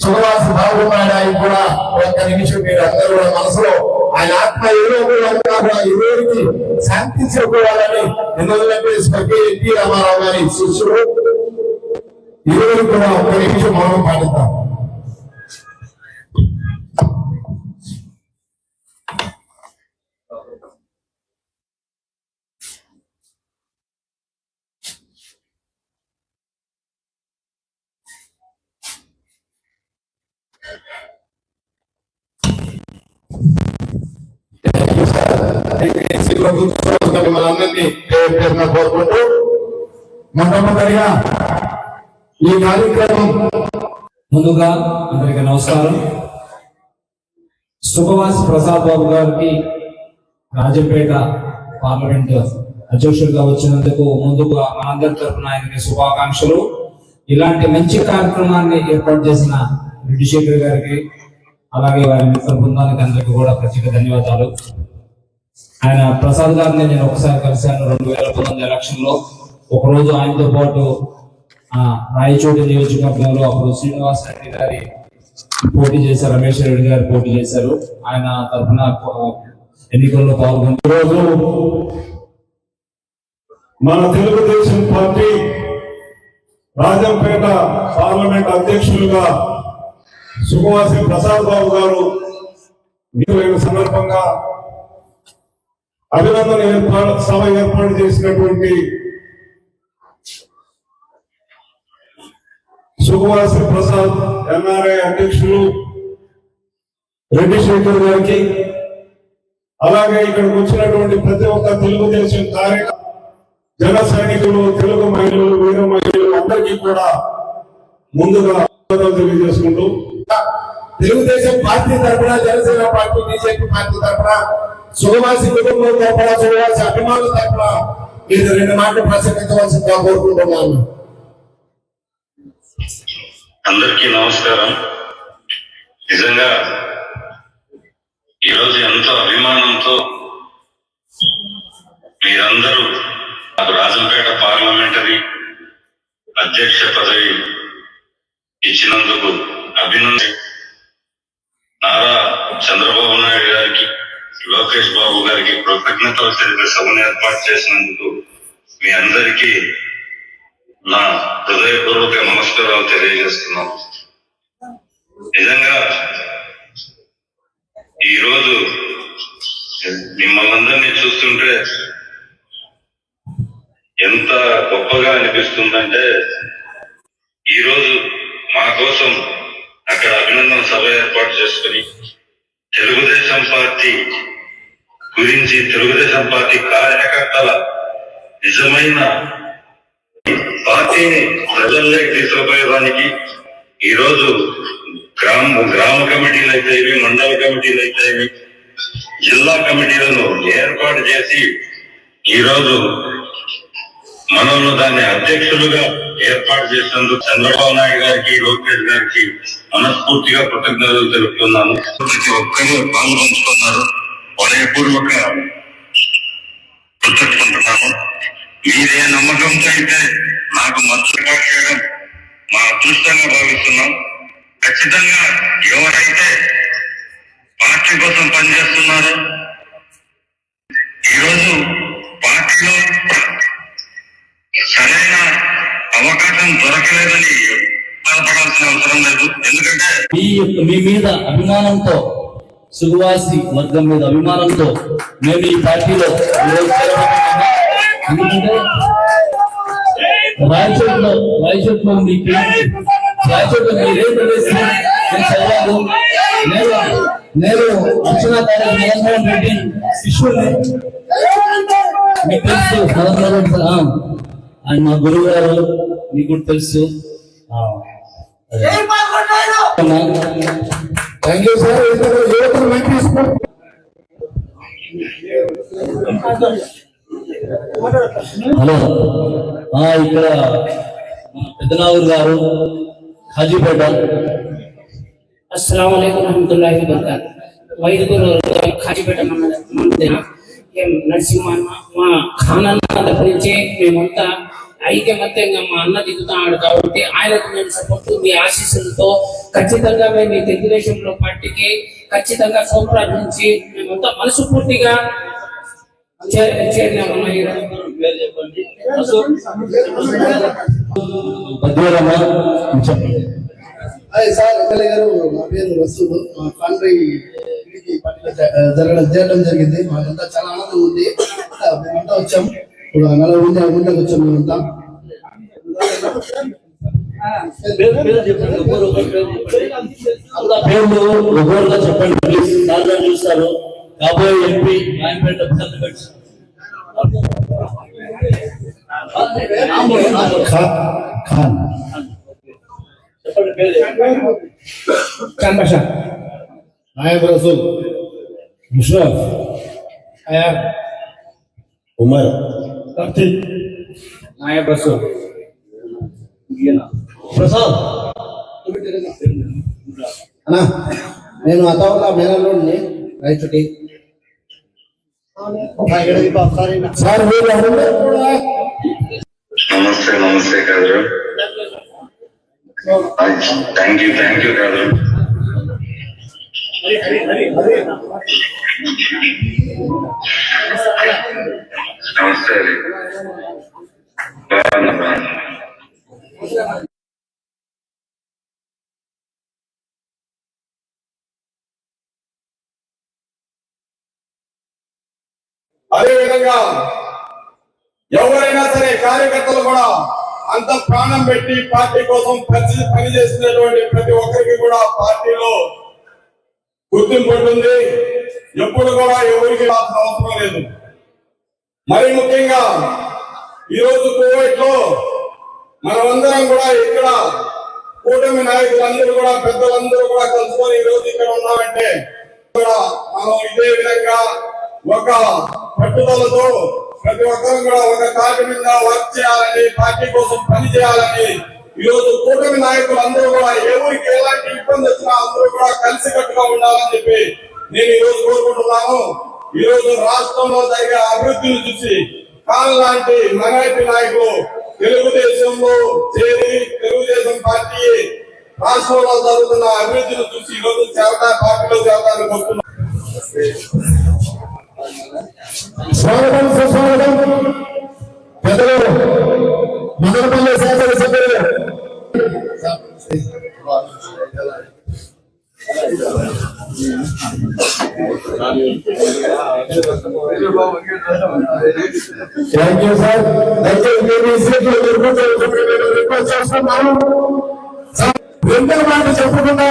సుఖవాసి బాగున్నాడు. ఆయన కూడా ఒక్క నిమిషం మీరు అందరూ కూడా మనసులో ఆయన ఆత్మ ఎవరికి శాంతి చేకూరాలని ఎందుకంటే స్వర్గీయ ఎన్టీ రామారావు గారి శిష్యుడు ఎవరికి కూడా ఒక్క నిమిషం మౌనం పాటిద్దాం. మనందరినీ పేరున కోరుకుంటూ మొట్టమొదటిగా ఈ కార్యక్రమం ముందుగా అందరికీ నమస్కారం. సుఖవాసి ప్రసాద్ బాబు గారికి రాజంపేట పార్లమెంట్ అధ్యక్షుడిగా వచ్చినందుకు ముందుగా మనందరి తరఫున ఆయనకి శుభాకాంక్షలు. ఇలాంటి మంచి కార్యక్రమాన్ని ఏర్పాటు చేసిన రెడ్డి శేఖర్ గారికి అలాగే వారి మిత్ర బృందానికి అందరికీ కూడా ప్రత్యేక ధన్యవాదాలు. ఆయన ప్రసాద్ గారిని నేను ఒకసారి కలిశాను 2019 ఎలక్షన్ లో. ఒకరోజు ఆయనతో పాటు రాయచోటి నియోజకవర్గంలో అప్పుడు శ్రీనివాస్ రెడ్డి గారి పోటీ చేశారు, రమేష్ రెడ్డి గారు పోటీ చేశారు. ఆయన తరఫున ఎన్నికల్లో పాల్గొని ఈరోజు మన తెలుగుదేశం పార్టీ రాజంపేట పార్లమెంట్ అధ్యక్షులుగా సుఖవాసి ప్రసాద్ బాబు గారు సందర్భంగా అభినందన సభ ఏర్పాటు చేసినటువంటి సుఖవాసి ప్రసాద్ ఎన్ఆర్ఐ అధ్యక్షులు రెడ్డి శేఖర్ గారికి, అలాగే ఇక్కడికి వచ్చినటువంటి ప్రతి ఒక్క తెలుగుదేశం కార్యకర్త, జన సైనికులు, తెలుగు మహిళలు, వీర మహిళలు అందరికీ కూడా ముందుగా తెలియజేసుకుంటూ తెలుగుదేశం పార్టీ తరఫున, జనసేన పార్టీ, బీజేపీ పార్టీ తరఫున, సుఖవాసి కుటుంబం తరఫున, సుఖవాసి అభిమానుల తరఫున మీరు 2 మాటలు ప్రసంగించవలసిందిగా కోరుకుంటున్నాను. అందరికీ నమస్కారం. నిజంగా ఈరోజు ఎంతో అభిమానంతో మీరందరూ నాకు రాజంపేట పార్లమెంటరీ అధ్యక్ష పదవి ఇచ్చినందుకు అభినందన. నారా చంద్రబాబు నాయుడు గారికి, లోకేష్ బాబు గారికి కృతజ్ఞతలు తెలిపే సభను ఏర్పాటు చేసినందుకు మీ అందరికీ నా హృదయపూర్వక నమస్కారాలు తెలియజేస్తున్నాం. నిజంగా ఈరోజు మిమ్మల్ని అందరినీ చూస్తుంటే ఎంత గొప్పగా అనిపిస్తుందంటే, ఈరోజు మా కోసం అక్కడ అభినందన సభ ఏర్పాటు చేసుకుని తెలుగుదేశం పార్టీ గురించి, తెలుగుదేశం పార్టీ కార్యకర్తల నిజమైన పార్టీని ప్రజల్లోకి తీసుకుపోయేదానికి ఈరోజు గ్రామ కమిటీలు అయితే, మండల కమిటీలు అయితే, జిల్లా కమిటీలను ఏర్పాటు చేసి ఈరోజు మనల్ని దాన్ని అధ్యక్షులుగా ఏర్పాటు చేసినందుకు చంద్రబాబు నాయుడు గారికి, లోకేష్ గారికి మనస్ఫూర్తిగా కృతజ్ఞతలు తెలుపుతున్నాను. ప్రతి ఒక్కరూ పాల్గొంటున్నారు, హృదయపూర్వక కృతజ్ఞతలు. మీరే నమ్మకంతో అయితే నాకు మద్దతుగా చేయడం మా అదృష్టంగా భావిస్తున్నాం. ఖచ్చితంగా ఎవరైతే పార్టీ కోసం పనిచేస్తున్నారో, ఈరోజు పార్టీలో సరైన అవకాశం దొరకలేదని బాధపడాల్సిన అవసరం లేదు. ఎందుకంటే మీ మీద అభిమానంతో, సుఖవాసి వర్గం మీద అభిమానంతో మేము ఈ పార్టీలో ఎందుకంటే రాయచోట్లో మీకు రాయచోట్లో మీరేం ప్రవేశం నేను చదివాను. నేను అక్షరా కాలేజ్ జగన్మోహన్ రెడ్డి శిష్యుల్ని, మీకు తెలుసు. ఆయన మా గురువు గారు, మీకు కూడా తెలుసు. Thank you sir. హలో, ఇక్కడ పెద్దనావూరు గారు, హాజీపేట. अस्सलाम वालेकुम रहमतुल्लाहि व बरकातहू. వైదుగురు హాజీపేట మన నరసింహ మా ఖానా తరపు నుంచి మేమంతా ఐకమత్యంగా మా అన్న దిగుతున్నాడు కాబట్టి ఆయనకు మేము సపోర్ట్ మీ ఆశీస్సులతో ఖచ్చితంగా మేము ఈ తెలుగుదేశంలో పార్టీకి ఖచ్చితంగా సోమరాజు నుంచి మేమంతా మనస్ఫూర్తిగా చేరినామన్న. సార్ ఎమ్మెల్యే గారు, నా పేరు వసూలు. మా తండ్రి చేయడం జరిగింది. మాకంతా చాలా ఆనందం ఉంది. మేమంతా వచ్చాం, ఇప్పుడు ముందుకు వచ్చాం మేమంతా. పేర్లు ఒకరుగా చెప్పండి ప్లీజ్. దాంట్లో చూస్తారు కాబోయే ఎంపీ రాయపేట చెప్పండి పేరు. ఖాన్ బాషా, నాయబ్ రసూల్, ముషరఫ్, ఉమర్, నాయబ్ రసూల్, ప్రసాద్. అన్నా నేను అతవల్ల మేనల్లోని రైతుకి. సార్ మీరు నమస్తే నమస్తే కాదు. థ్యాంక్ యూ కాదు. నమస్తే అది బాగున్నా. అదే విధంగా ఎవరైనా సరే కార్యకర్తలు కూడా అంత ప్రాణం పెట్టి పార్టీ కోసం పనిచేసినటువంటి ప్రతి ఒక్కరికి కూడా పార్టీలో గుర్తింపు ఉంటుంది. ఎప్పుడు కూడా ఎవరికి అవసరం లేదు. మరి ముఖ్యంగా ఈరోజు కోవిడ్ లో మనమందరం కూడా ఇక్కడ కూటమి నాయకులందరూ కూడా పెద్దలందరూ కూడా కలుసుకొని ఈ రోజు ఇక్కడ ఉన్నామంటే కూడా మనం ఇదే విధంగా ఒక పట్టుదలతో ప్రతి ఒక్కరు కూడా ఒక తాటి మీద వర్క్ చేయాలని, పార్టీ కోసం పని చేయాలని ఈ రోజు కూటమి నాయకులు అందరూ కూడా ఎవరికి ఎలాంటి ఇబ్బంది వచ్చినా అందరూ కూడా కలిసికట్టుగా ఉండాలని చెప్పి నేను ఈ రోజు కోరుకుంటున్నాను. ఈ రోజు రాష్ట్రంలో జరిగే అభివృద్ధిని చూసి కాల్ లాంటి మైనారిటీ నాయకులు తెలుగుదేశంలో చేరి తెలుగుదేశం పార్టీ రాష్ట్రంలో జరుగుతున్న అభివృద్ధిని చూసి ఈ రోజు పార్టీలో చేరడానికి వస్తున్నారు. స్వాగతం సుస్వాగతం. పెద్దలు మదనపల్లి శాసనసభ్యులు థ్యాంక్ యూ సార్. రిక్వెస్ట్ చేస్తున్నాను. రెండో మాట చెప్పకుండా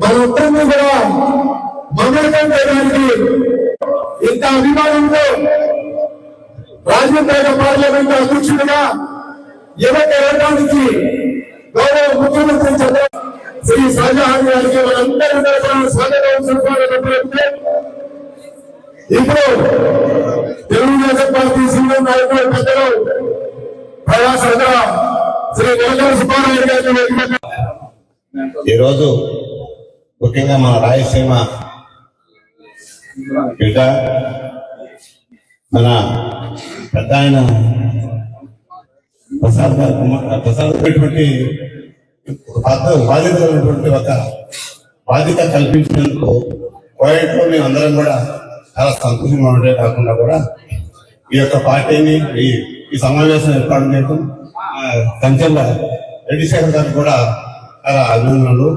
మన ఉత్తరాన్ని కూడా మమేకం చేయడానికి ఇంత అభిమానంతో రాజపేట పార్లమెంట్ అధ్యక్షుడిగా యువతరానికి గౌరవ ముఖ్యమంత్రి శ్రీ షాజహాన్ గారికి మనందరి తరఫున స్వాగతం చెప్తే ఇప్పుడు తెలుగుదేశం పార్టీ సీనియర్ నాయకులు పెద్దలు ప్రయాసంగా శ్రీ వెంకట సుబ్బారాయుడు గారిని ఈరోజు ముఖ్యంగా మన రాయలసీమ బిడ్డ మన పెద్ద ఆయన ప్రసాద్ పెట్టుబడి బాధ్యత ఉన్నటువంటి ఒక బాధ్యత కల్పించినందుకు కోయట్లో మేము అందరం కూడా చాలా సంతోషంగా ఉండే కాకుండా కూడా ఈ యొక్క పార్టీని ఈ సమావేశం ఏర్పాటు చేయడం కంచెల్ల రెడ్డి శేఖర్ గారికి కూడా చాలా అభినందనలు.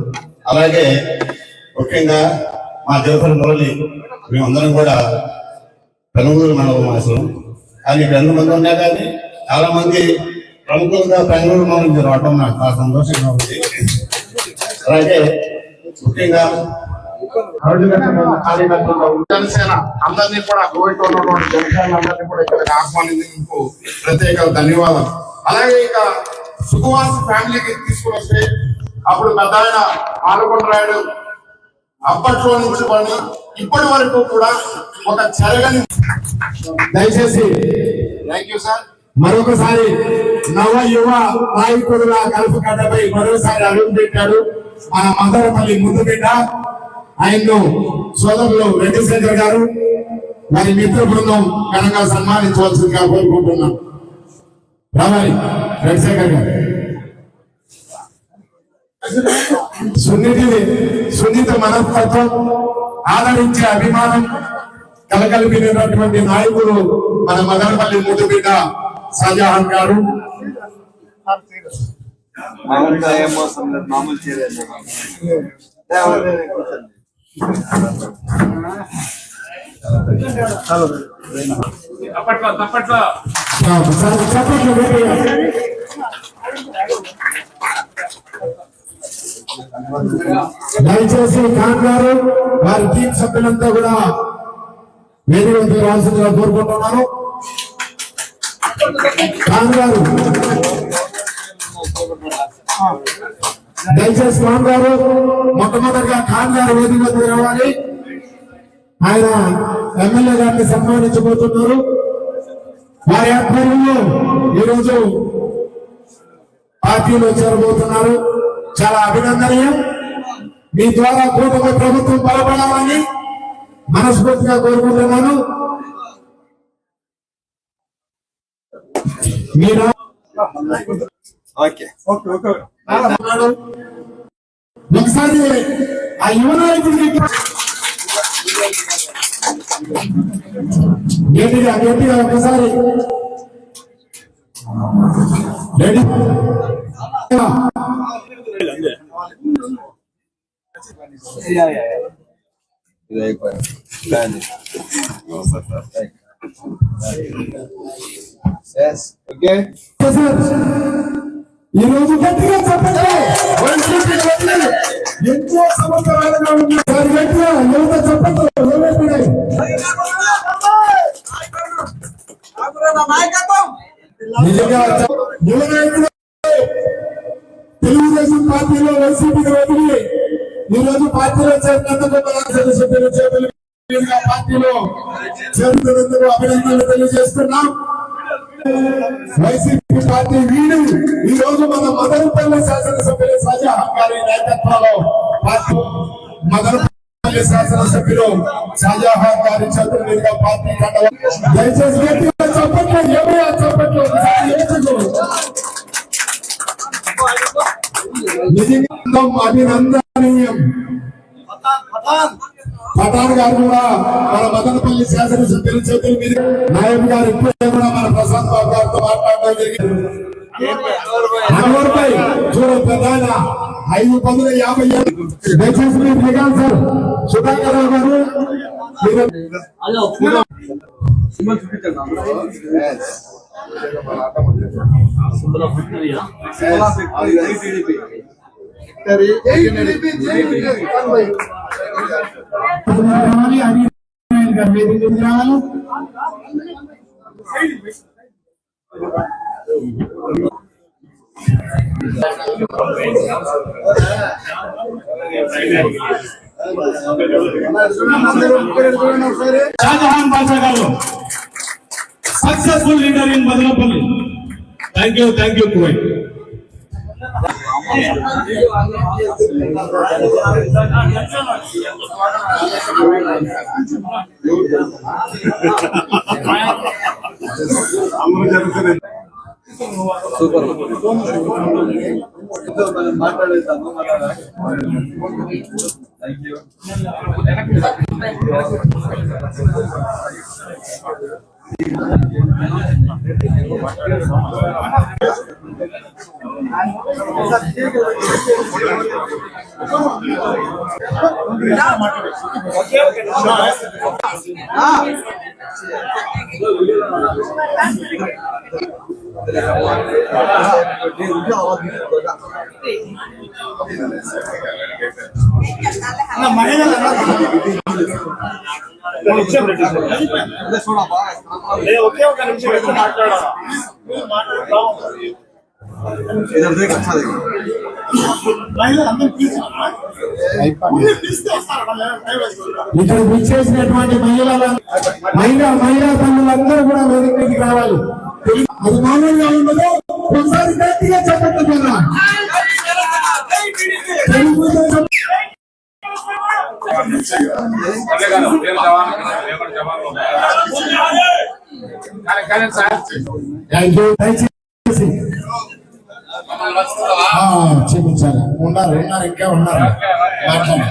అలాగే ముఖ్యంగా మా దేవపల్లి మురళి మేమందరం కూడా పెనుగూరు మండలం వాసులు. కానీ ఇక్కడ ఎంతమంది ఉన్నా కానీ చాలా మంది ప్రముఖులుగా బెంగళూరు నుంచి రావడం నాకు చాలా సంతోషంగా ఉంది. అలాగే ముఖ్యంగా జనసేన అందరినీ కూడా కోవిడ్ ఉన్నటువంటి జనసేనలందరినీ కూడా ఇక్కడికి ఆహ్వానించేందుకు ప్రత్యేక ధన్యవాదాలు. అలాగే ఇక సుఖవాస్ ఫ్యామిలీకి తీసుకుని వస్తే అప్పుడు పెద్ద ఆయన ఆలకొండరాయుడు అప్పట్లో నుంచి పని ఇప్పటి వరకు కూడా ఒక చెరగని దయచేసి థ్యాంక్ యూ సార్. మరొకసారి నవ యువ నాయకుడుల కలుపు గడ్డపై మరోసారి అడుగు పెట్టాడు మన మదనపల్లి ముందు బిడ్డ. ఆయన్ను సోదరులు రెడ్డి శేఖర్ గారు వారి మిత్ర బృందం ఘనంగా సన్మానించవలసిందిగా కోరుకుంటున్నాను. రావాలి రవిశేఖర్ గారు. సున్నిత మనస్తత్వం, ఆదరించే అభిమానం కలకలిపినటువంటి నాయకుడు మన మదనపల్లి ముద్దుబిడ్డ షాజహాన్ గారు. దయచేసి ఖాన్ గారు వారి టీం సభ్యులంతా కూడా వేదికకు రావాల్సిందిగా కోరుకుంటున్నాను. ఖాన్ గారు దయచేసి ఖాన్ గారు మొట్టమొదటిగా ఖాన్ గారు వేదికకు రావాలి. ఆయన ఎమ్మెల్యే గారిని సన్మానించబోతున్నారు. వారి ఆధ్వర్యంలో ఈరోజు పార్టీలో చేరబోతున్నారు. చాలా అభినందనీయం. మీ ద్వారా కూటమి ప్రభుత్వం బలపడాలని మనస్ఫూర్తిగా కోరుకుంటున్నాను. మీరు ఒకసారి ఆ యువ నాయకుడికి గట్టిగా ఒకసారి రెడీ. ఈ రోజు గట్టిగా చెప్పండి. ఎంతో సంవత్సరాలుగా ఉన్నారు గట్టిగా యువత చెప్పండి. నిజంగా యువ నాయకులు తెలుగుదేశం పార్టీలో వైసీపీకి వదిలి ఈ రోజు పార్టీలో చేరినందుకు సభ్యుల చేతులు పార్టీలో చేరుతున్నందుకు అభినందనలు తెలియజేస్తున్నాం. వైసీపీ పార్టీ వీడి ఈ రోజు మన మదనపల్లి శాసనసభ్యులు షాజహాన్ గారి నాయకత్వంలో పార్టీ మదనపల్లి శాసనసభ్యులు షాజహాన్ గారి చేతుల మీదుగా పార్టీ కండవ. దయచేసి గట్టిగా చెప్పట్లు ఏమైనా చెప్పట్లు నిజంగా అభినందనీయం. పఠాన్ గారు కూడా మన మదనపల్లి శాసనసభ్యుల చేతుల మీద నాయక్ గారు ఇప్పుడే కూడా మన ప్రశాంత్ బాబు గారితో మాట్లాడడం జరిగింది. మనవరపై చూడ ప్రధాన 5,50,000 దయచేసి మీరు దిగాలి సార్. సుధాకర్ రావు గారు రావాలి. షాజహాన్ బాషా గారు successful leader in Madanapalle. Thank you Kuwait. మాట్లాడేస్తాను. ఒకే ఒక నిమిషం మాట్లాడాలి. ఇక్కడ విచ్చేసినటువంటి మహిళా పనులందరూ కూడా వేదికకి రావాలి. అది మామూలుగా ఉండదు. ఒకసారి గట్టిగా చెప్పట్లేదు. దయచేసి చూపించాలి. ఉన్నారు ఇంకా ఉన్నారు మాట్లాడాలి.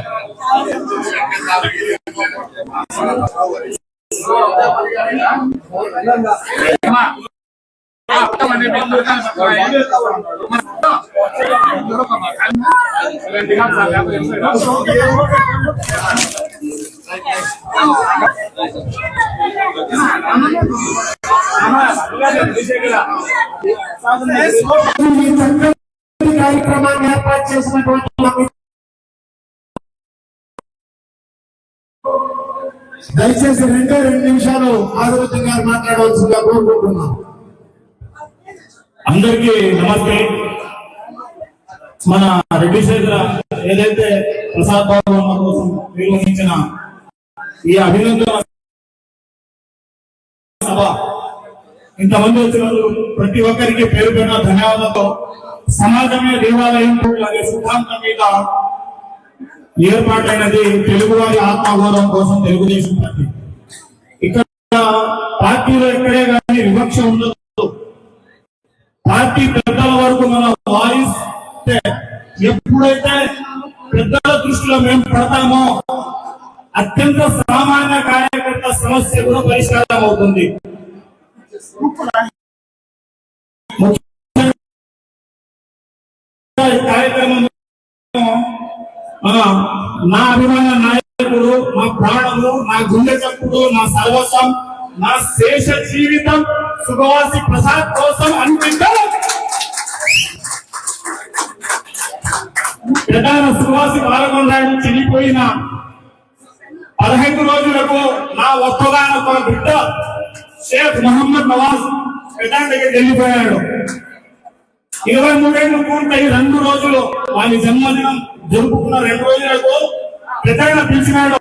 కార్యక్రమాన్ని ఏర్పాటు చేసినటువంటి దయచేసి 2 నిమిషాలు ఆదిత్య గారు మాట్లాడవలసిందిగా కోరుకుంటున్నాం. అందరికీ నమస్తే. మన రెడ్డి క్షేత్ర ఏదైతే ప్రసాద్ బాబు అమ్మ కోసం నిర్వహించిన ఈ అభినందన సభ, ఇంతమంది వచ్చినందుకు ప్రతి ఒక్కరికి పేరు పేరున ధన్యవాదాలతో సమాజమే దేవాలయం అనే సిద్ధాంతం మీద ఏర్పాటైనది తెలుగువారి ఆత్మగౌరవం కోసం తెలుగుదేశం పార్టీ. ఇక్కడ పార్టీలో ఎక్కడే కానీ వివక్ష ఉండదు. పార్టీ పెద్దల వరకు మన వాయిస్ ఎప్పుడైతే పెద్దల దృష్టిలో మేము పడతామో అత్యంత సామాన్య కార్యకర్త సమస్య కూడా పరిష్కారం అవుతుంది. కార్యక్రమం నా అభిమాన నాయకుడు, నా ప్రాణము, నా గుండె చప్పుడు, నా సర్వస్వం, నా శేష జీవితం సుగవాసి ప్రసాద్ కోసం అనిపించాం. ప్రధాన సుగవాసి పాల్గొన్నాడు. చనిపోయిన 15 రోజులకు నా ఒక్కగానొక్క బిడ్డ షేక్ మహమ్మద్ నవాజ్ ప్రధాన దగ్గరికి వెళ్ళిపోయాడు. 23 ఏళ్ళు పూర్తయి 2 రోజులు వారి జన్మదినం జరుపుకున్న 2 రోజులకు ప్రధాన పిలిచినాడు.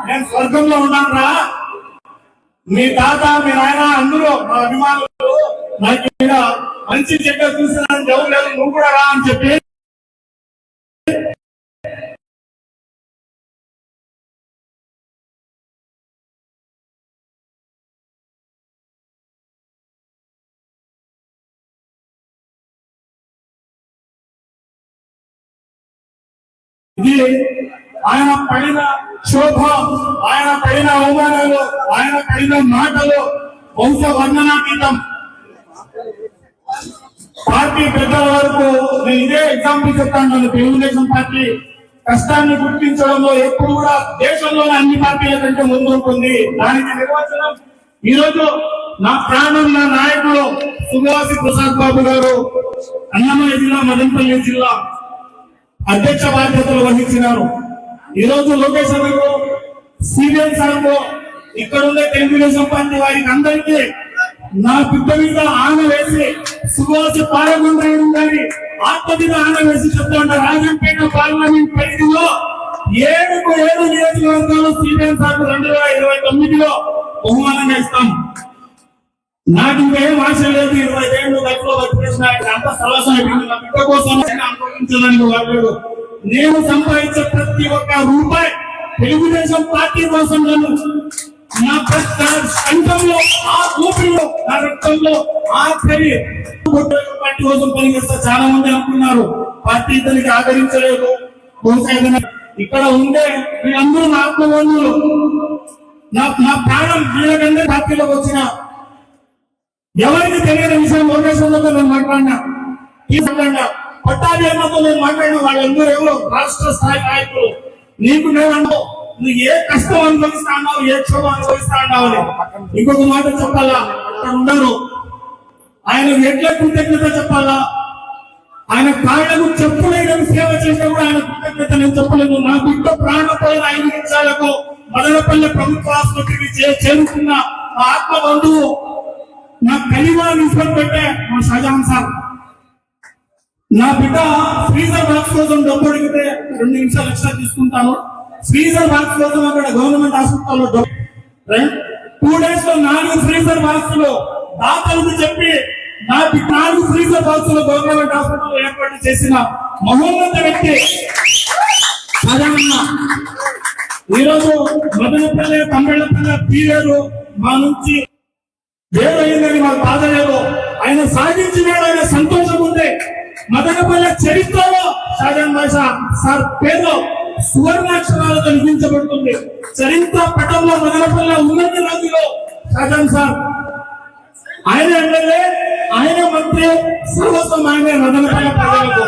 నేను స్వర్గంలో ఉన్నాను రా, మీ తాత మీ నాయన అందరూ మా అభిమానులు నాకు మంచి చెడ్డ చూసినాను, ఎవరు లేదు, నువ్వు కూడా రా అని చెప్పి ఇది ఆయన పడిన శోభ, ఆయన పడిన అవమానాలు, ఆయన పడిన మాటలు వంశ వర్ణనాతీతం. పార్టీ పెద్దల వరకు నేను ఇదే ఎగ్జాంపుల్ చెప్తాను. తెలుగుదేశం పార్టీ కష్టాన్ని గుర్తించడంలో ఎప్పుడు కూడా దేశంలోని అన్ని పార్టీల కంటే ముందు ఉంటుంది. దానికి నిర్వచనం ఈ రోజు నా ప్రాణం, నా నాయకుడు సుగవాసి ప్రసాద్ బాబు గారు అన్నమయ్య జిల్లా, మదనపల్లి జిల్లా అధ్యక్ష బాధ్యతలు వహించినారు. ఈ రోజు లోకేష్ అన్నకు, సీరియల్ సార్కు, ఇక్కడ ఉండే తెలుగుదేశం పార్టీ వారికి అందరికీ నా బిడ్డ మీద ఆన వేసి సుగవాసి పాల్గొంటారు కానీ ఆత్మ మీద ఆన వేసి చెప్తా ఉంటారు. రాజంపేట పార్లమెంట్ పరిధిలో 7 నియోజకవర్గాలు సీరియల్ సార్కు 2029లో బహుమానంగా ఇస్తాం. నాకు ఇంకేం ఆశ లేదు. 25 ఏళ్ళు గట్లో బతికేసిన అంత సలహా నా బిడ్డ కోసం అనుభవించడానికి వాళ్ళు. నేను సంపాదించే ప్రతి ఒక్క రూపాయి తెలుగుదేశం పార్టీ కోసం నా కంఠంలో, ఆ ఊపిరిలో, నా రక్తంలో ఆఖరి పార్టీ కోసం పనిచేస్తా. చాలా మంది అనుకున్నారు పార్టీ ఇతనికి ఆదరించలేదు. ఇక్కడ ఉండే వీళ్ళందరూ నా ఆత్మబంధువులు, నా ప్రాణం వీళ్ళకంటే పార్టీలోకి వచ్చిన ఎవరికి తెలియని విషయం లోకేశ్వర్లతో నేను మాట్లాడినా, పట్టాభి అన్నతో నేను మాట్లాడిన వాళ్ళందరూ ఎవరు రాష్ట్ర స్థాయి నాయకులు. నీకు నేను నువ్వు ఏ కష్టం అనుభవిస్తా అన్నావు, ఏ క్షోభ అనుభవిస్తా అన్నావు అని. ఇంకొక మాట చెప్పాలా, అక్కడ ఉన్నారు ఆయన ఎట్లా కృతజ్ఞత చెప్పాలా. ఆయన కాళ్ళకు చెప్పులేని సేవ చేసినా కూడా ఆయన కృతజ్ఞత నేను చెప్పలేదు. నా బిడ్డ ప్రాణపోయిన 5 నిమిషాలకు మదనపల్లి ప్రభుత్వ ఆసుపత్రికి చేరుకున్న నా ఆత్మ బంధువు, నా కలివా నిష్పత్తి మా షాజహాన్ సార్. నా బిడ్డ ఫ్రీజర్ బాక్స్ కోసం డబ్బు అడిగితే 2 నిమిషాలు ఎక్స్ట్రా తీసుకుంటాను. ఫ్రీజర్ బాక్స్ కోసం అక్కడ గవర్నమెంట్ హాస్పిటల్లో 2 డేస్ లో 4 ఫ్రీజర్ బాక్స్ లో దాతలకు చెప్పి నా 4 ఫ్రీజర్ బాక్స్ లో గవర్నమెంట్ హాస్పిటల్ ఏర్పాటు చేసిన మహోన్నత వ్యక్తి షాజహాన్. ఈరోజు మదనపల్లి, తమిళపల్లి పీరియడ్ మా నుంచి వేరైందని మాకు బాధ లేదు. ఆయన సాధించినాడు, ఆయన సంతోషం ఉంది. మదనపల్లె చరిత్రలో షాజాన్ బాషా సార్ పేరు సువర్ణాక్షరాలతో లిఖించబడుతుంది. చరిత్ర పటంలో మదనపల్లె ఉన్నత రోజులో షాజాన్ సార్ ఆయన ఎమ్మెల్యే, ఆయన మంత్రి, సర్వస్వం ఆయన మదనపల్లె ప్రజలకు.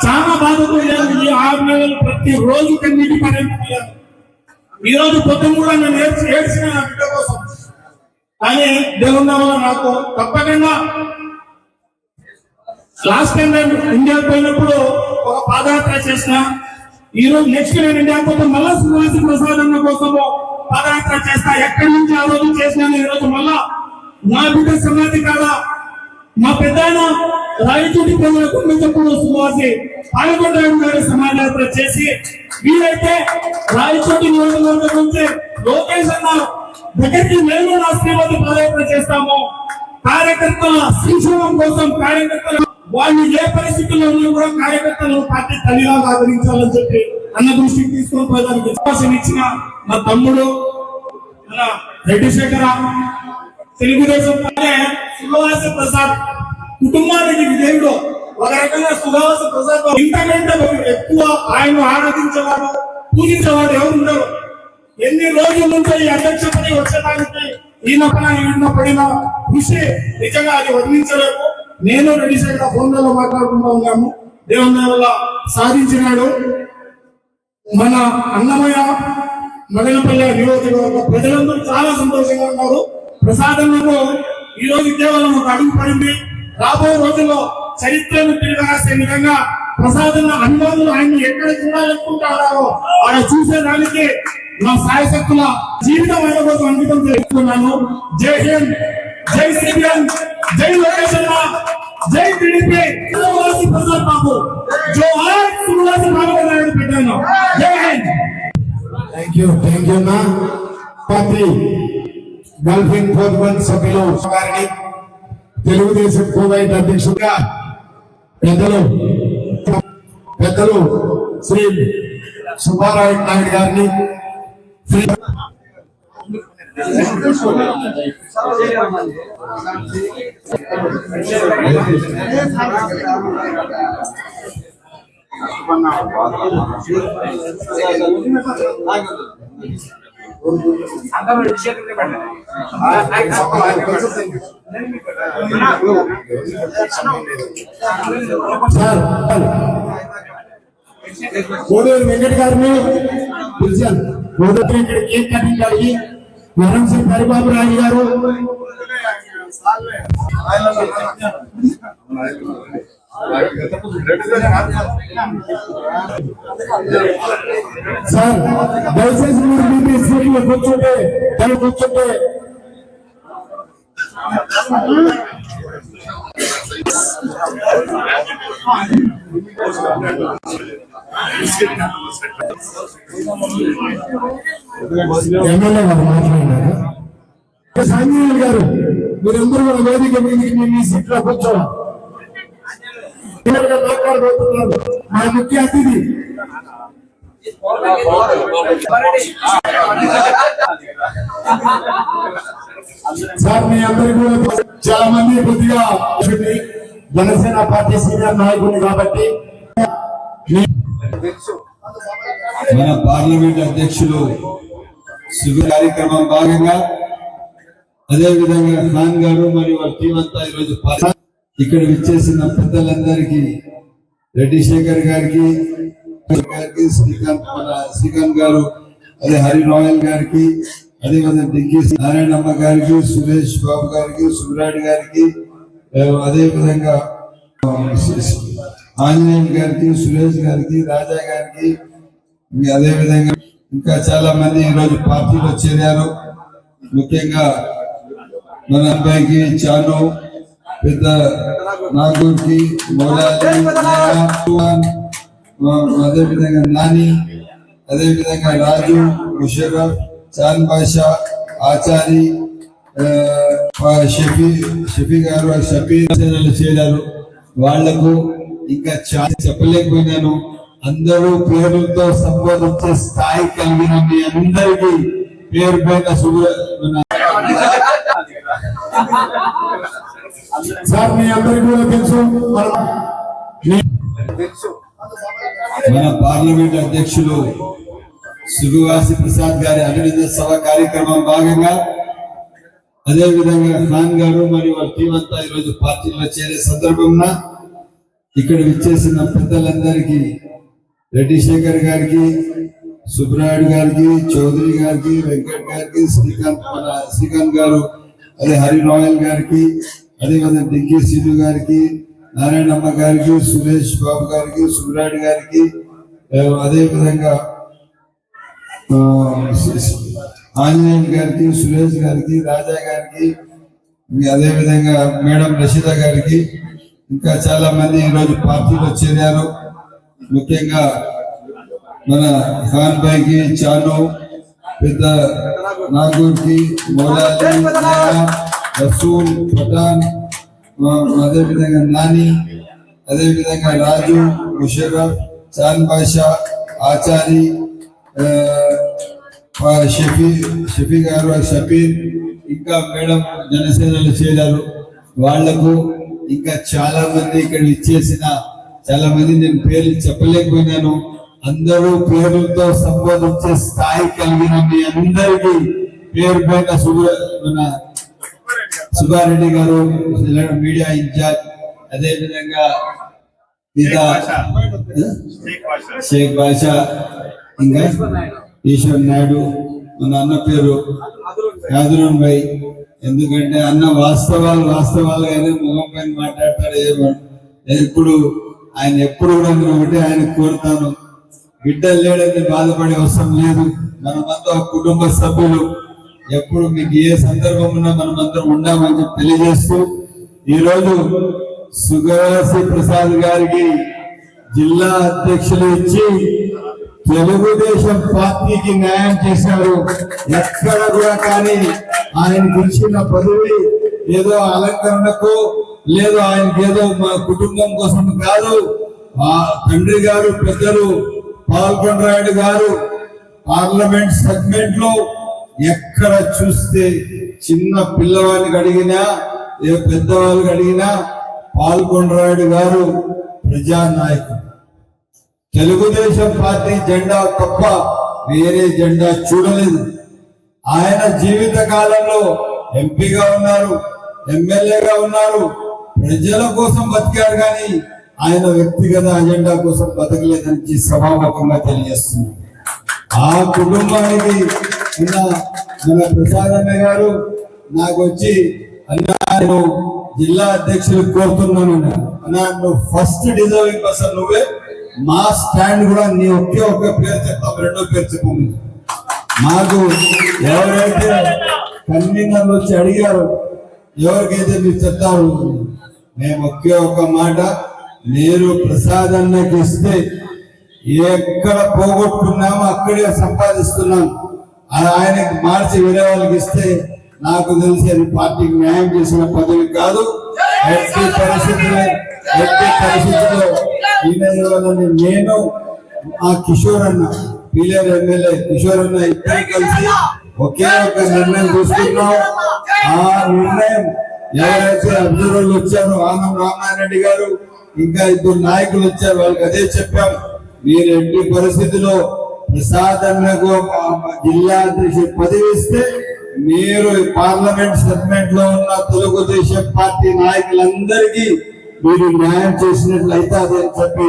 చాలా బాధతో ఈ 6 నెలలు ప్రతి రోజు కన్నీటి పడేయాలి. ఈ రోజు పొద్దున కూడా నేను ఏడ్చిన నా బిడ్డ కోసం. కానీ దేవుని వల్ల నాకు తప్పకుండా లాస్ట్ టైం నేను ఇండియాకి పోయినప్పుడు ఒక పాదయాత్ర చేసిన. ఈ రోజు నెక్స్ట్ నేను ఇండియాకి పోతే మళ్ళా శ్రీనివాస ప్రసాద్ అన్న కోసము పాదయాత్ర చేస్తా. ఎక్కడి నుంచి ఆ రోజు చేసినాను, ఈ రోజు మళ్ళా నా బిడ్డ సమాధి కాదా మా పెద్ద రాయచోటి ప్రజలకు మిగప్పుడు శ్రీనివాసి పాల్గొండ గారి సమాజయాత్ర చేసి వీలైతే రాయచోటి నియోజకవర్గం నుంచి లోకేష్ అన్న దగ్గరికి మేము నా శ్రీమతి పాదయాత్ర చేస్తాము. కార్యకర్తల సంక్షేమం కోసం, కార్యకర్తలు వాళ్ళు ఏ పరిస్థితుల్లో ఉన్నా కూడా కార్యకర్తలను పార్టీ తల్లిలాగా ఆదరించాలని చెప్పి అన్న దృష్టికి తీసుకొని పోయడానికి అవకాశం ఇచ్చిన మా తమ్ముడు మన రెడ్డి శేఖర, తెలుగుదేశం సుఖవాస ప్రసాద్ కుటుంబానికి దేవుడు. ఒక రకంగా సుఖవాస ప్రసాద్ ఇంతకంటే ఎక్కువ ఆయన ఆరాధించేవాడు, పూజించేవాడు ఎవరు ఉండరు. ఎన్ని రోజుల నుంచి ఈ అధ్యక్ష పదవి వచ్చేదానికి ఈయన పడిన కృషి నిజంగా అది వర్ణించలేము. నేను రెడ్డి శేఖర ఫోన్లలో మాట్లాడుకుంటూ ఉన్నాము. దేవుని వల్ల సాధించినాడు. మన అన్నమయ్య మదనపల్లె నియోజకవర్గ ప్రజలందరూ చాలా సంతోషంగా ఉన్నారు. ప్రసాదంలో ఈ రోజు కేవలం ఒక అడుగు పడింది. రాబోయే రోజుల్లో చరిత్రను తిరగరాసే విధంగా ప్రసాదన్న అభిమానులు ఆయన ఎక్కడ చూడాలనుకుంటారో ఆయన చూసేదానికి నా సాయశక్తుల జీవితం ఆయన కోసం అంకితం చేస్తున్నాను. జై హింద్, జై సిపిఎం, జై లోకేష్ అన్న, జై టీడీపీ, ప్రసాద్ బాబు, జోహార్ శ్రీనివాస నాయుడు పెట్టాను. జై హింద్. థ్యాంక్ యూ అన్న. పార్టీ గల్ఫ్ ఎన్ఫోర్స్మెంట్ సభ్యులు గారిని, తెలుగుదేశం కువైట్ అధ్యక్షుడిగా పెద్దలు శ్రీ సుబ్బారావు నాయుడు గారిని, కోడూరు వెంకట గారిని పిలిచాను. కోడూరు వెంకట కేక్ కటింగ్ గారికి, వరంశీ హరిబాబు రాజు గారు, సార్ దయచేసి మీరు మీ సీట్లో కూర్చుంటే ఎమ్మెల్యే గారు మాట్లాడినారు. సంజీవ్ గారు మీరందరూ కూడా వేదిక మీదకి మీ సీట్లో కూర్చోవాలి. మాట్లాడబోతున్నారు మా ముఖ్య అతిథి సార్. మీ అందరికీ కూడా చాలా మంది కొద్దిగా జనసేన పార్టీ సీనియర్ నాయకులు కాబట్టి మన పార్లమెంట్ అధ్యక్షులు శిబిర కార్యక్రమం భాగంగా అదే విధంగా ఖాన్ గారు మరియు వారి టీం అంతా ఈరోజు ఇక్కడ విచ్చేసిన పెద్దలందరికీ, రెడ్డి శేఖర్ గారికి, శ్రీకాంత్ గారు, అదే హరి రాయల్ గారికి, అదే విధంగా డిగ్గి నారాయణమ్మ గారికి, సురేష్ బాబు గారికి, సుబ్రాడ్ గారికి, అదే విధంగా ఆంజనేయులు గారికి, సురేష్ గారికి, రాజా గారికి, అదే విధంగా ఇంకా చాలా మంది ఈరోజు పార్టీలో చేరారు. ముఖ్యంగా మన అబ్బాయికి చాను, పెద్ద నాగూర్కి, మౌలాలి, అదే విధంగా నాని, అదే విధంగా రాజు, ముషరఫ్, చాన్ బాషా, ఆచారి, షఫీ గారు, షఫీలు చేరారు. వాళ్లకు ఇంకా చాలా చెప్పలేకపోయినాను. అందరూ పేరులతో సంబోధించే స్థాయి కలిగిన మీ అందరికీ పేరు పైన సార్ మీ అందరికీ కూడా తెలుసు మన పార్లమెంట్ అధ్యక్షులు సుగువాసి ప్రసాద్ గారి అభినందన సభ కార్యక్రమం భాగంగా అదే విధంగా ఖాన్ గారు మరియు వారి టీం అంతా ఈరోజు పార్టీలో చేరే సందర్భంగా ఇక్కడ విచ్చేసిన పెద్దలందరికీ రెడ్డి శేఖర్ గారికి, సుబ్రాయుడు గారికి, చౌదరి గారికి, వెంకట్ గారికి, శ్రీకాంత్ గారు, అదే హరి రాయల్ గారికి, అదే విధంగా డిగ్గి సిద్ధు గారికి, నారాయణమ్మ గారికి, సురేష్ బాబు గారికి, సుబ్రాయుడు గారికి, అదే విధంగా ఆంజనేయ గారికి, సురేష్ గారికి, రాజా గారికి, అదే విధంగా మేడం రషీద గారికి, ఇంకా చాలా మంది ఈరోజు పార్టీలో చేరారు. ముఖ్యంగా మన ఖాన్ భాయ్కి, చాను, పెద్ద నాగూర్కి, మౌలాలి, రసూల్, పఠాన్, అదే విధంగా నాని, అదే విధంగా రాజు, ముషరఫ్, చాన్ బాషా, ఆచారి, షఫీ గారు, షఫీర్, ఇంకా మేడం జనసేనలు చేరారు. వాళ్లకు ఇంకా చాలా మంది ఇక్కడ ఇచ్చేసిన చాలా మంది నేను పేర్లు చెప్పలేకపోయినాను. అందరూ పేర్లతో సంబోధించే స్థాయి కలిగిన మీ అందరికీ పేరు పైన మన సుబ్బారెడ్డి గారు మీడియా ఇన్ఛార్జ్, అదే విధంగా షేక్ బాషా, ఇంకా ఈశ్వర్ నాయుడు, మన అన్న పేరు యాదరన్ భాయ్. ఎందుకంటే అన్న వాస్తవాలుగానే ముఖం పైన మాట్లాడతాడు. ఇప్పుడు ఆయన ఎప్పుడు కూడా ఒకటి ఆయన కోరుతాను, బిడ్డలు లేడని బాధపడే అవసరం లేదు. మనమంతా కుటుంబ సభ్యులు, ఎప్పుడు మీకు ఏ సందర్భం ఉన్నా మనమందరం ఉన్నామని చెప్పి తెలియజేస్తూ ఈరోజు సుగవాసి ప్రసాద్ గారికి జిల్లా అధ్యక్షులు ఇచ్చి తెలుగుదేశం పార్టీకి న్యాయం చేశారు. ఎక్కడ కూడా కానీ ఆయనకు ఇచ్చిన పదవి ఏదో అలంకరణకు లేదు, ఆయనకి ఏదో మా కుటుంబం కోసం కాదు. ఆ తండ్రి గారు పెద్దలు పాల్గొండరాయుడు గారు పార్లమెంట్ సెగ్మెంట్ లో ఎక్కడ చూస్తే చిన్న పిల్లవాళ్ళకి అడిగినా ఏ పెద్దవాళ్ళకి అడిగినా పాల్గొండరాయుడు గారు ప్రజానాయకుడు. తెలుగుదేశం పార్టీ జెండా తప్ప వేరే జెండా చూడలేదు. ఆయన జీవిత కాలంలో ఎంపీగా ఉన్నారు, ఎమ్మెల్యేగా ఉన్నారు, ప్రజల కోసం బతికారు, కానీ ఆయన వ్యక్తిగత అజెండా కోసం బతకలేదని సభాముఖంగా తెలియజేస్తున్నారు. ఆ కుటుంబానికి మన ప్రసాద్ అన్న గారు నాకు వచ్చి అన్నా నేను జిల్లా అధ్యక్షులు కోరుతున్నాను అన్నా, నువ్వు ఫస్ట్ డిజర్వింగ్ పర్సన్ నువ్వే, మా స్టాండ్ కూడా నీ ఒకే పేరు చెప్తాం, రెండో పేరు చెప్పు. మాకు ఎవరైతే కన్వీనర్లు వచ్చి అడిగారు ఎవరికైతే మీరు చెప్తారు, మేము ఒకే మాట, మీరు ప్రసాద్ అన్నకి ఇస్తే ఎక్కడ పోగొట్టుకున్నామో అక్కడే సంపాదిస్తున్నాం. ఆయనకి మార్చి వేరే వాళ్ళకి ఇస్తే నాకు తెలిసి అది పార్టీకి న్యాయం చేసిన పదవి కాదు. ఎట్టి పరిస్థితుల్లో నేను ఆ కిషోర్ అన్న, పీలేరు ఎమ్మెల్యే కిషోర్ అన్న ఇద్దరు కలిసి ఒకే ఒక నిర్ణయం తీసుకున్నాం. ఆ నిర్ణయం ఎవరైతే అబ్జర్వర్లు వచ్చారో ఆనం రామనారాయణ రెడ్డి గారు, ఇంకా ఇద్దరు నాయకులు వచ్చారు, వాళ్ళకి అదే చెప్పాం, మీరు ఎట్టి పరిస్థితిలో ప్రసాద్ అన్నకు జిల్లా అధ్యక్షుడు పదవి ఇస్తే మీరు పార్లమెంట్ సెగ్మెంట్ లో ఉన్న తెలుగుదేశం పార్టీ నాయకులందరికీ మీరు న్యాయం చేసినట్లయితే అదే చెప్పి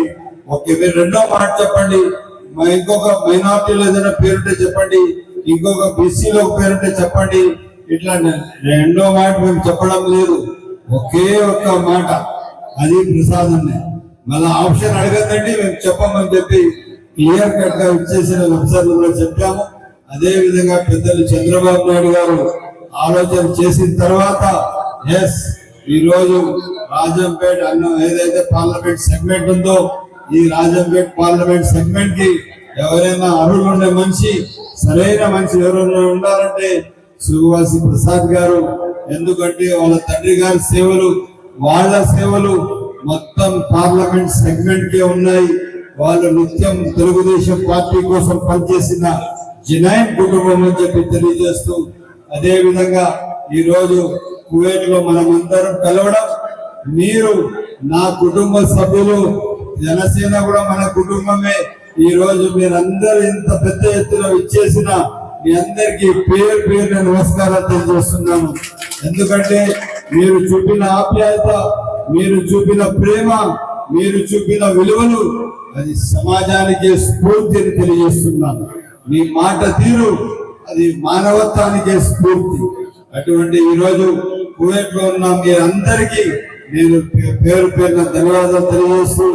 మీరు రెండో మాట చెప్పండి. ఇంకొక మైనార్టీలో ఏదైనా పేరుంటే చెప్పండి, ఇంకొక బీసీలో పేరుంటే చెప్పండి. ఇట్లా రెండో మాట మేము చెప్పడం లేదు, ఒకే ఒక్క మాట, అది ప్రసాద్ అన్న. మళ్ళా ఆప్షన్ అడగదండి, మేము చెప్పమని చెప్పి క్లియర్ కట్ గా ఇచ్చేసిన వెబ్సైట్ లో చెప్పాము. అదే విధంగా పెద్దలు చంద్రబాబు నాయుడు గారు ఆలోచన చేసిన తర్వాత ఈ రోజు రాజంపేట అన్న ఏదైతే పార్లమెంట్ సెగ్మెంట్ ఉందో, ఈ రాజంపేట పార్లమెంట్ సెగ్మెంట్ కి ఎవరైనా అర్హులు ఉండే మనిషి, సరైన మనిషి ఎవరైనా ఉండాలంటే సుగవాసి ప్రసాద్ గారు. ఎందుకంటే వాళ్ళ తండ్రి గారి సేవలు, వాళ్ళ సేవలు మొత్తం పార్లమెంట్ సెగ్మెంట్ కే ఉన్నాయి. వాళ్ళు నిత్యం తెలుగుదేశం పార్టీ కోసం పనిచేసిన జనైన్ కుటుంబం అని చెప్పి తెలియజేస్తూ, అదే విధంగా ఈ రోజు కువైట్ లో మనమందరం కలవడం, మీరు నా కుటుంబ సభ్యులు, జనసేన కూడా మన కుటుంబమే. ఈ రోజు మీరందరూ ఇంత పెద్ద ఎత్తున ఇచ్చేసిన మీ అందరికీ పేరు పేరున నమస్కారాలు తెలియజేస్తున్నాను. ఎందుకంటే మీరు చూపిన ఆప్యాయత, మీరు చూపిన ప్రేమ, మీరు చూపిన విలువలు అది సమాజానికి స్ఫూర్తిని తెలియజేస్తున్నాను. మీ మాట తీరు అది మానవత్వానికి స్ఫూర్తి. అటువంటి ఈరోజు కువైట్ లో ఉన్న మీ అందరికీ నేను పేరు పేరున ధన్యవాదాలు తెలియజేస్తూ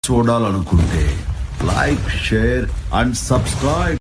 చూడాలనుకుంటే లైక్, షేర్ అండ్ సబ్స్క్రైబ్.